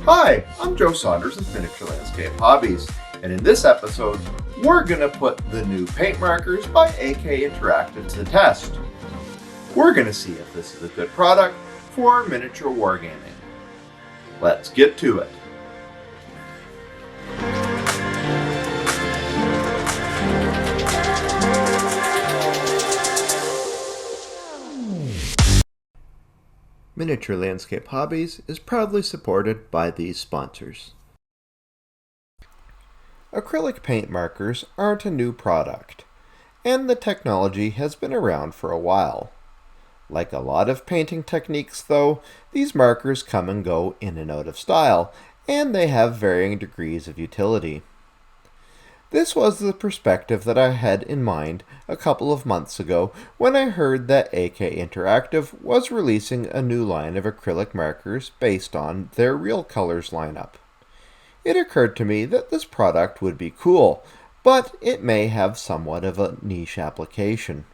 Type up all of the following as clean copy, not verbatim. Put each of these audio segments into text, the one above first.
Hi, I'm Joe Saunders of Miniature Landscape Hobbies, and in this episode, we're going to put the new paint markers by AK Interactive to the test. We're going to see if this is a good product for miniature wargaming. Let's get to it. Miniature Landscape Hobbies is proudly supported by these sponsors. Acrylic paint markers aren't a new product, and the technology has been around for a while. Like a lot of painting techniques, though, these markers come and go in and out of style, and they have varying degrees of utility. This was the perspective that I had in mind a couple of months ago when I heard that AK Interactive was releasing a new line of acrylic markers based on their Real Colors lineup. It occurred to me that this product would be cool, but it may have somewhat of a niche application.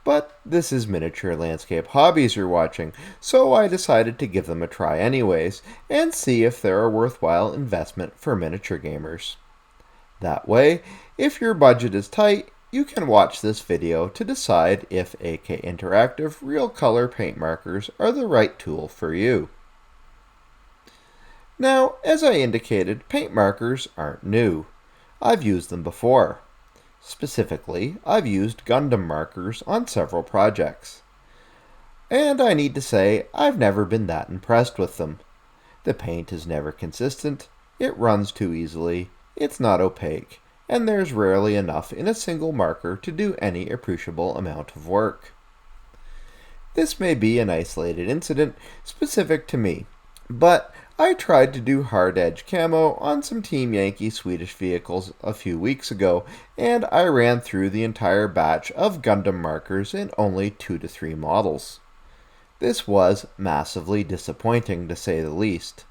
But this is Miniature Landscape Hobbies you're watching, so I decided to give them a try anyways, and see if they're a worthwhile investment for miniature gamers. That way, if your budget is tight, you can watch this video to decide if AK Interactive Real Color paint markers are the right tool for you. Now, as I indicated, paint markers aren't new. I've used them before. Specifically, I've used Gundam Markers on several projects. And I need to say, I've never been that impressed with them. The paint is never consistent, it runs too easily, it's not opaque, and there's rarely enough in a single marker to do any appreciable amount of work. This may be an isolated incident specific to me, but I tried to do hard edge camo on some Team Yankee Swedish vehicles a few weeks ago, and I ran through the entire batch of Gundam markers in only 2 to 3 models. This was massively disappointing to say the least.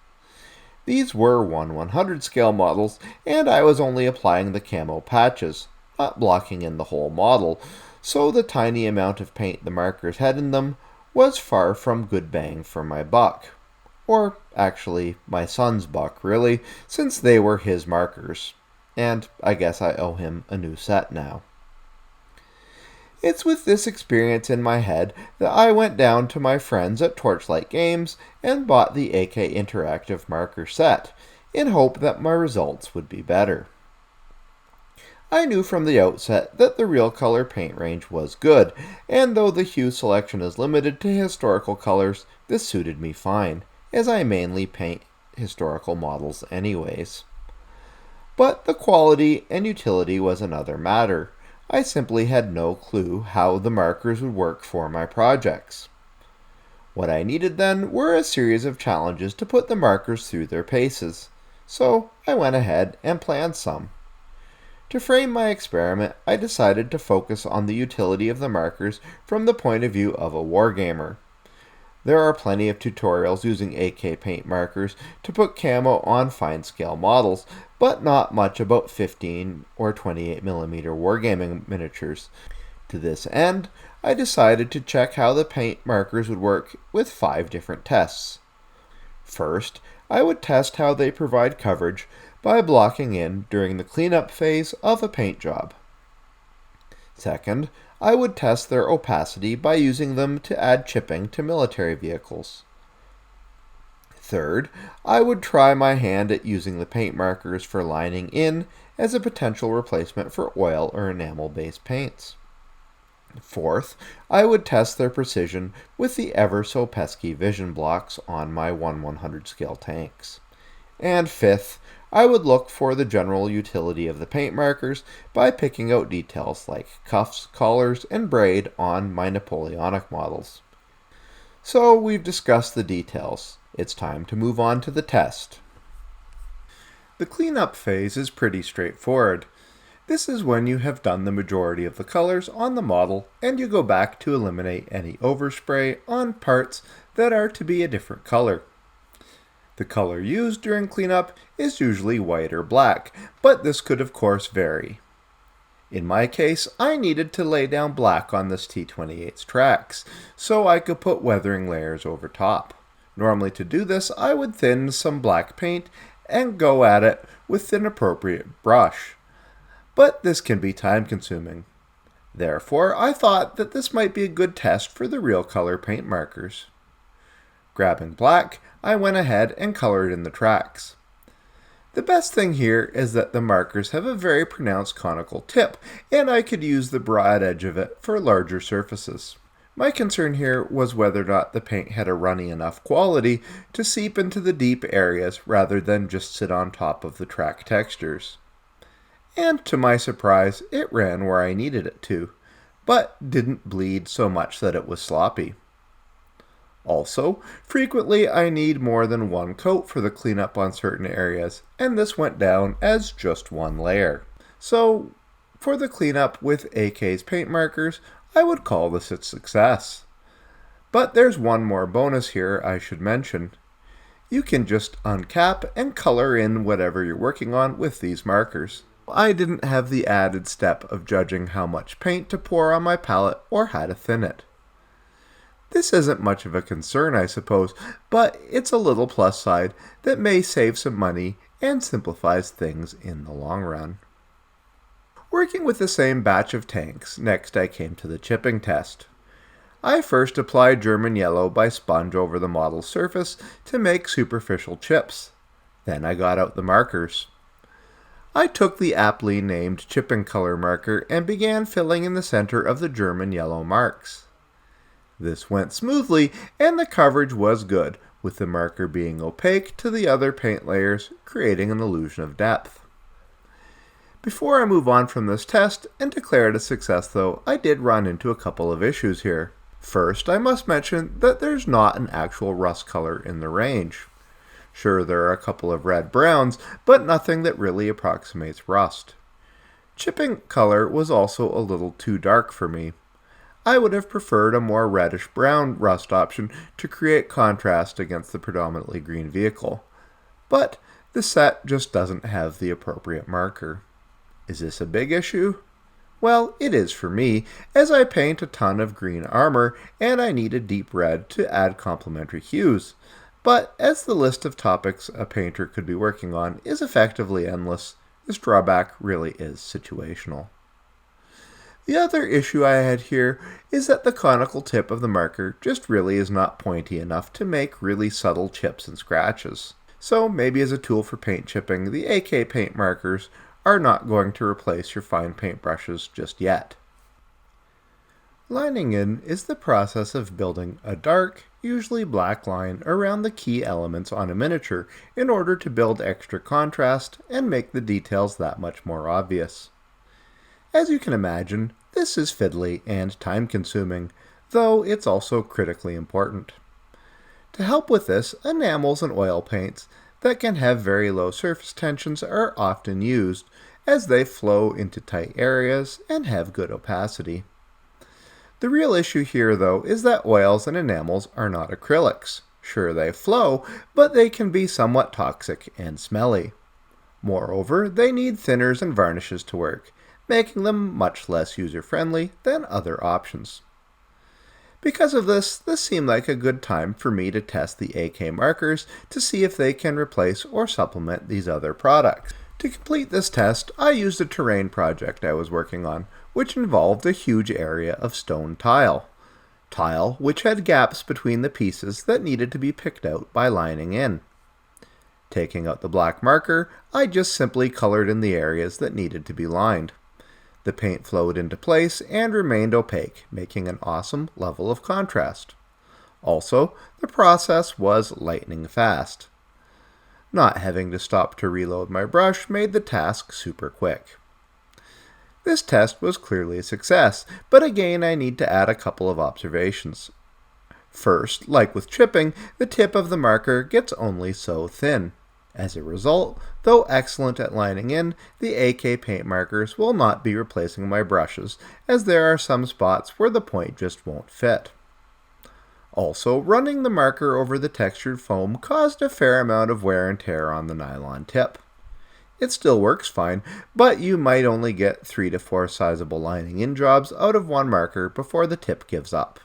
These were 1/100 scale models, and I was only applying the camo patches, not blocking in the whole model, so the tiny amount of paint the markers had in them was far from good bang for my buck. Or, actually, my son's buck, really, since they were his markers. And I guess I owe him a new set now. It's with this experience in my head that I went down to my friends at Torchlight Games and bought the AK Interactive marker set, in hope that my results would be better. I knew from the outset that the Real Color paint range was good, and though the hue selection is limited to historical colors, this suited me fine, as I mainly paint historical models anyways. But the quality and utility was another matter. I simply had no clue how the markers would work for my projects. What I needed then were a series of challenges to put the markers through their paces, so I went ahead and planned some. To frame my experiment, I decided to focus on the utility of the markers from the point of view of a wargamer. There are plenty of tutorials using AK paint markers to put camo on fine-scale models, but not much about 15 or 28mm wargaming miniatures. To this end, I decided to check how the paint markers would work with 5 different tests. First, I would test how they provide coverage by blocking in during the cleanup phase of a paint job. Second, I would test their opacity by using them to add chipping to military vehicles. Third, I would try my hand at using the paint markers for lining in as a potential replacement for oil or enamel-based paints. Fourth, I would test their precision with the ever-so-pesky vision blocks on my 1/100 scale tanks. And fifth, I would look for the general utility of the paint markers by picking out details like cuffs, collars, and braid on my Napoleonic models. So we've discussed the details. It's time to move on to the test. The cleanup phase is pretty straightforward. This is when you have done the majority of the colors on the model and you go back to eliminate any overspray on parts that are to be a different color. The color used during cleanup is usually white or black, but this could of course vary. In my case, I needed to lay down black on this T-28's tracks, so I could put weathering layers over top. Normally to do this, I would thin some black paint and go at it with an appropriate brush. But this can be time consuming. Therefore, I thought that this might be a good test for the real color paint markers. Grabbing black, I went ahead and colored in the tracks. The best thing here is that the markers have a very pronounced conical tip, and I could use the broad edge of it for larger surfaces. My concern here was whether or not the paint had a runny enough quality to seep into the deep areas rather than just sit on top of the track textures. And to my surprise, it ran where I needed it to, but didn't bleed so much that it was sloppy. Also, frequently I need more than one coat for the cleanup on certain areas, and this went down as just one layer. So, for the cleanup with AK's paint markers, I would call this a success. But there's one more bonus here I should mention. You can just uncap and color in whatever you're working on with these markers. I didn't have the added step of judging how much paint to pour on my palette or how to thin it. This isn't much of a concern, I suppose, but it's a little plus side that may save some money and simplifies things in the long run. Working with the same batch of tanks, next I came to the chipping test. I first applied German yellow by sponge over the model's surface to make superficial chips. Then I got out the markers. I took the aptly named chipping color marker and began filling in the center of the German yellow marks. This went smoothly, and the coverage was good, with the marker being opaque to the other paint layers, creating an illusion of depth. Before I move on from this test and declare it a success though, I did run into a couple of issues here. First, I must mention that there's not an actual rust color in the range. Sure, there are a couple of red browns, but nothing that really approximates rust. Chipping color was also a little too dark for me. I would have preferred a more reddish-brown rust option to create contrast against the predominantly green vehicle. But the set just doesn't have the appropriate marker. Is this a big issue? Well, it is for me, as I paint a ton of green armor and I need a deep red to add complementary hues. But as the list of topics a painter could be working on is effectively endless, this drawback really is situational. The other issue I had here is that the conical tip of the marker just really is not pointy enough to make really subtle chips and scratches. So maybe as a tool for paint chipping, the AK paint markers are not going to replace your fine paint brushes just yet. Lining in is the process of building a dark, usually black line around the key elements on a miniature in order to build extra contrast and make the details that much more obvious. As you can imagine, this is fiddly and time-consuming, though it's also critically important. To help with this, enamels and oil paints that can have very low surface tensions are often used, as they flow into tight areas and have good opacity. The real issue here, though, is that oils and enamels are not acrylics. Sure, they flow, but they can be somewhat toxic and smelly. Moreover, they need thinners and varnishes to work, making them much less user-friendly than other options. Because of this seemed like a good time for me to test the AK markers to see if they can replace or supplement these other products. To complete this test, I used a terrain project I was working on, which involved a huge area of stone tile. Tile which had gaps between the pieces that needed to be picked out by lining in. Taking out the black marker, I just simply colored in the areas that needed to be lined. The paint flowed into place and remained opaque, making an awesome level of contrast. Also, the process was lightning fast. Not having to stop to reload my brush made the task super quick. This test was clearly a success, but again I need to add a couple of observations. First, like with chipping, the tip of the marker gets only so thin. As a result, though excellent at lining in, the AK paint markers will not be replacing my brushes, as there are some spots where the point just won't fit. Also, running the marker over the textured foam caused a fair amount of wear and tear on the nylon tip. It still works fine, but you might only get 3 to 4 sizable lining in jobs out of one marker before the tip gives up.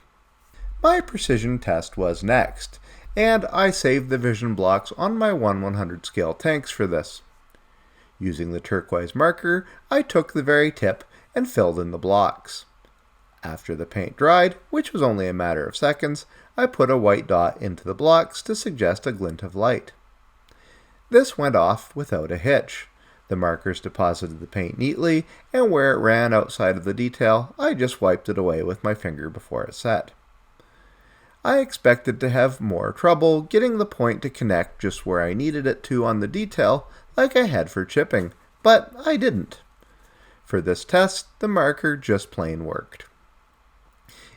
My precision test was next, and I saved the vision blocks on my 1/100 scale tanks for this. Using the turquoise marker, I took the very tip and filled in the blocks. After the paint dried, which was only a matter of seconds, I put a white dot into the blocks to suggest a glint of light. This went off without a hitch. The markers deposited the paint neatly, and where it ran outside of the detail, I just wiped it away with my finger before it set. I expected to have more trouble getting the point to connect just where I needed it to on the detail, like I had for chipping, but I didn't. For this test, the marker just plain worked.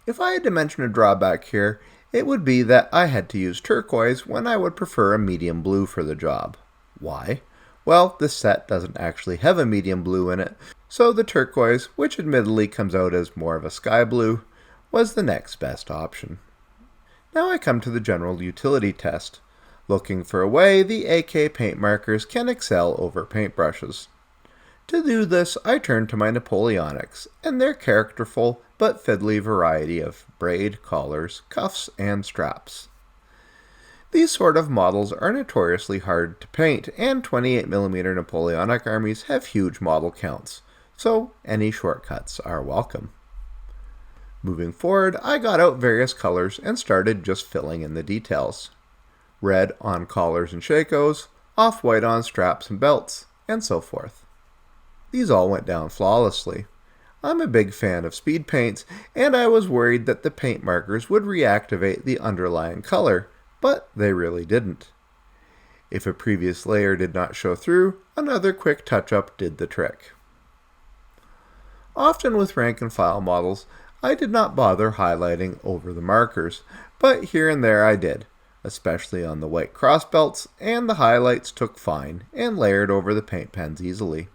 If I had to mention a drawback here, it would be that I had to use turquoise when I would prefer a medium blue for the job. Why? Well, this set doesn't actually have a medium blue in it, so the turquoise, which admittedly comes out as more of a sky blue, was the next best option. Now I come to the general utility test, looking for a way the AK paint markers can excel over paintbrushes. To do this, I turn to my Napoleonics and their characterful but fiddly variety of braid, collars, cuffs, and straps. These sort of models are notoriously hard to paint, and 28mm Napoleonic armies have huge model counts, so any shortcuts are welcome. Moving forward, I got out various colors and started just filling in the details. Red on collars and shakos, off-white on straps and belts, and so forth. These all went down flawlessly. I'm a big fan of speed paints, and I was worried that the paint markers would reactivate the underlying color, but they really didn't. If a previous layer did not show through, another quick touch-up did the trick. Often with rank and file models, I did not bother highlighting over the markers, but here and there I did, especially on the white cross belts, and the highlights took fine and layered over the paint pens easily.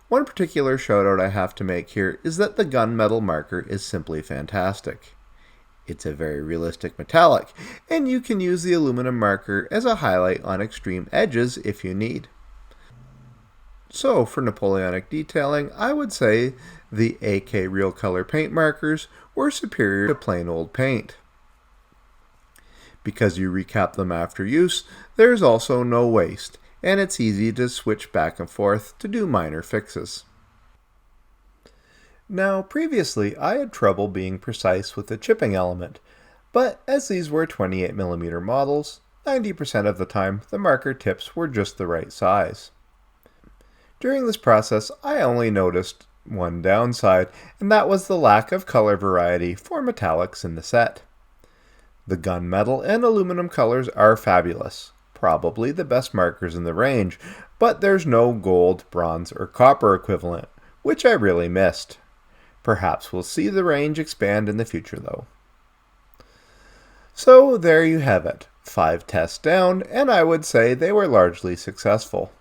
One particular shout out I have to make here is that the gunmetal marker is simply fantastic. It's a very realistic metallic, and you can use the aluminum marker as a highlight on extreme edges if you need. So for Napoleonic detailing, I would say the AK Real Color paint markers were superior to plain old paint. Because you recap them after use, there's also no waste, and it's easy to switch back and forth to do minor fixes. Now, previously I had trouble being precise with the chipping element, but as these were 28mm models, 90% of the time the marker tips were just the right size. During this process, I only noticed one downside, and that was the lack of color variety for metallics in the set. The gunmetal and aluminum colors are fabulous, probably the best markers in the range, but there's no gold, bronze, or copper equivalent, which I really missed. Perhaps we'll see the range expand in the future though. So there you have it, 5 tests down, and I would say they were largely successful.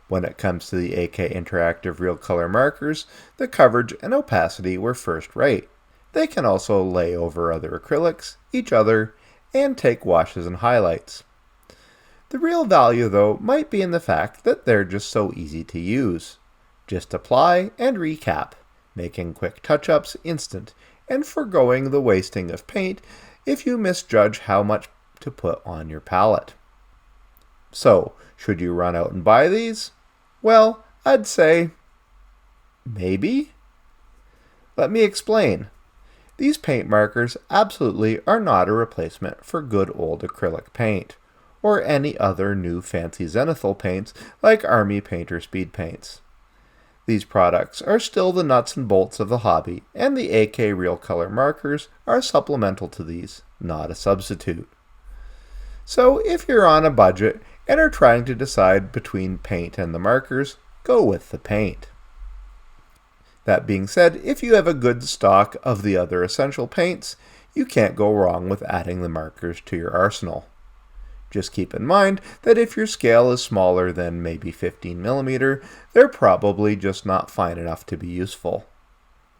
When it comes to the AK Interactive Real Color markers, the coverage and opacity were first rate. They can also lay over other acrylics, each other, and take washes and highlights. The real value though might be in the fact that they're just so easy to use. Just apply and recap, making quick touch-ups instant, and forgoing the wasting of paint if you misjudge how much to put on your palette. So, should you run out and buy these? Well, I'd say, maybe? Let me explain. These paint markers absolutely are not a replacement for good old acrylic paint, or any other new fancy zenithal paints like army paint or speed paints. These products are still the nuts and bolts of the hobby, and the AK Real Color markers are supplemental to these, not a substitute. So if you're on a budget and are trying to decide between paint and the markers, go with the paint. That being said, if you have a good stock of the other essential paints, you can't go wrong with adding the markers to your arsenal. Just keep in mind that if your scale is smaller than maybe 15mm, they're probably just not fine enough to be useful.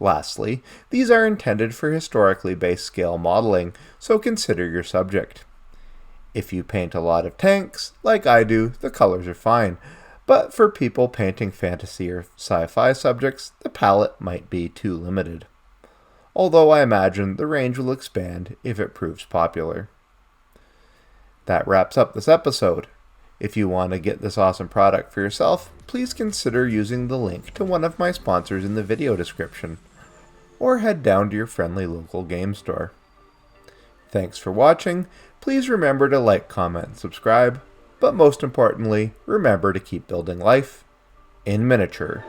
Lastly, these are intended for historically based scale modeling, so consider your subject. If you paint a lot of tanks, like I do, the colors are fine, but for people painting fantasy or sci-fi subjects, the palette might be too limited. Although I imagine the range will expand if it proves popular. That wraps up this episode. If you want to get this awesome product for yourself, please consider using the link to one of my sponsors in the video description, or head down to your friendly local game store. Thanks for watching. Please remember to like, comment, and subscribe, but most importantly, remember to keep building life in miniature.